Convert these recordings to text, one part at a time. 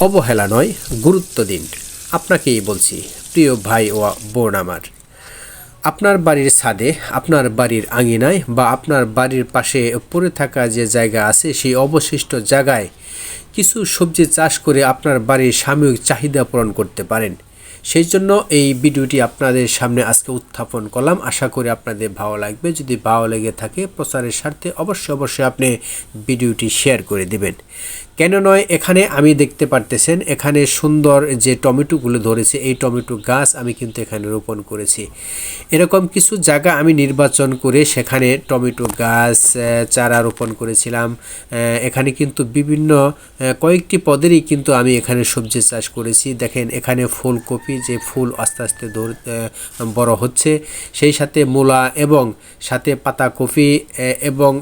অবহেলা নয়, গুরুত্ব দিন। আপনাকেই বলছি প্রিয় ভাই ও বোন আমার। আপনার বাড়ির ছাদে, আপনার বাড়ির আঙিনায় বা আপনার বাড়ির পাশে পড়ে থাকা যে জায়গা আছে সেই অবশিষ্ট জায়গায় কিছু সবজি চাষ করে আপনার বাড়ির সাময়িক চাহিদা পূরণ করতে পারেন। সেই জন্য এই ভিডিওটি আপনাদের সামনে আজকে উত্থাপন করলাম। আশা করি আপনাদের ভালো লাগবে। যদি ভালো লেগে থাকে প্রচারের স্বার্থে অবশ্যই আপনি ভিডিওটি শেয়ার করে দিবেন। কেন নয়, এখানে আমি দেখতে পারতেছেন এখানে সুন্দর যে টমেটোগুলো ধরেছে, এই টমেটো গাছ আমি কিন্তু এখানে রোপণ করেছি। এরকম কিছু জায়গা আমি নির্বাচন করে সেখানে টমেটো গাছ চারা রোপণ করেছিলাম। এখানে কিন্তু বিভিন্ন কয়েকটি পদেরই কিন্তু আমি এখানে সবজি চাষ করেছি। দেখেন এখানে ফুলকপি, যে ফুল আস্তে আস্তে বড় হচ্ছে, সেই সাথে মূলা এবং সাথে পাতাকপি এবং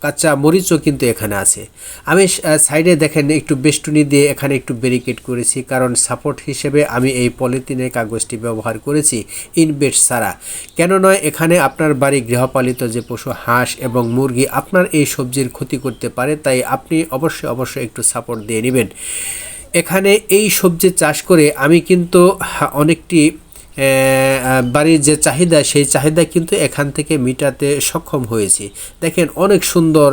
কাঁচা মরিচও কিন্তু এখানে আছে। আমি সাইডে দেখেন একটু বেষ্টনী দিয়ে এখানে একটু ব্যারিকেড করেছি, কারণ সাপোর্ট হিসেবে আমি এই পলিথিনের কাগজটি ব্যবহার করেছি ইনভেট ছাড়া। কেন নয়, এখানে আপনার বাড়ি গৃহপালিত যে পশু হাঁস এবং মুরগি আপনার এই সবজির ক্ষতি করতে পারে, তাই আপনি অবশ্যই একটু সাপোর্ট দিয়ে নেবেন। এখানে এই সবজি চাষ করে আমি কিন্তু অনেকটি বাড়ির যে চাহিদা, সেই চাহিদা কিন্তু এখান থেকে মেটাতে সক্ষম হয়েছি। দেখেন অনেক সুন্দর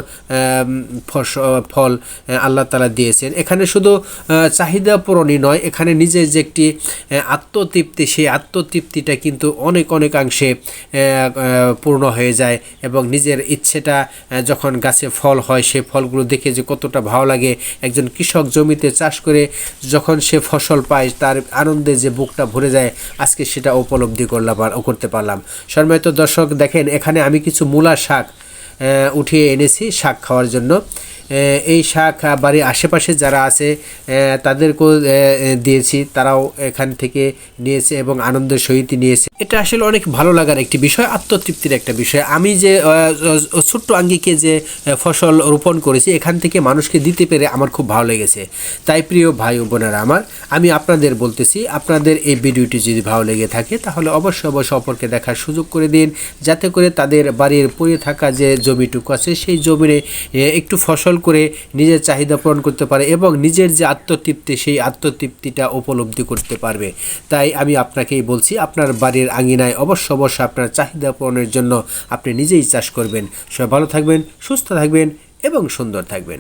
ফল আল্লাহ তাআলা দিয়েছেন। এখানে শুধু চাহিদা পূরণই নয়, এখানে নিজের যে একটি আত্মতৃপ্তি, সেই আত্মতৃপ্তিটা কিন্তু অনেকাংশে পূর্ণ হয়ে যায় এবং নিজের ইচ্ছেটা যখন গাছে ফল হয়, সেই ফলগুলো দেখে যে কতটা ভালো লাগে। একজন কৃষক জমিতে চাষ করে যখন সে ফসল পায়, তার আনন্দে যে বুকটা ভরে যায়, আজকে সেটা উপলব্ধি করতে পারলাম। সম্মানিত দর্শক, দেখেন এখানে আমি কিছু মূলা শাক উঠিয়ে এনেছি শাক খাওয়ার জন্য। এই শাক বাড়ির আশেপাশে যারা আছে তাদেরকেও দিয়েছি, তারাও এখান থেকে নিয়েছে এবং আনন্দের সহিত নিয়েছে। এটা আসলে অনেক ভালো লাগার একটি বিষয়, আত্মতৃপ্তির একটা বিষয়। আমি যে ছোট্ট আঙ্গিকে যে ফসল রোপণ করেছি, এখান থেকে মানুষকে দিতে পেরে আমার খুব ভালো লেগেছে। তাই প্রিয় ভাই ও বোনেরা আমার, আমি আপনাদের বলতেছি, আপনাদের এই ভিডিওটি যদি ভালো লেগে থাকে তাহলে অবশ্যই অপরকে দেখার সুযোগ করে দিন, যাতে করে তাদের বাড়ির পড়ে থাকা যে জমিটুকু আছে সেই জমিনে একটু ফসল করে নিজের চাহিদা পূরণ করতে পারে এবং নিজের যে আত্মতৃপ্তি, সেই আত্মতৃপ্তিটা উপলব্ধি করতে পারবে। তাই আমি আপনাকেই বলছি, আপনার বাড়ির আঙিনায় অবশ্যই আপনার চাহিদা পূরণের জন্য আপনি নিজেই চাষ করবেন। সবাই ভালো থাকবেন, সুস্থ থাকবেন এবং সুন্দর থাকবেন।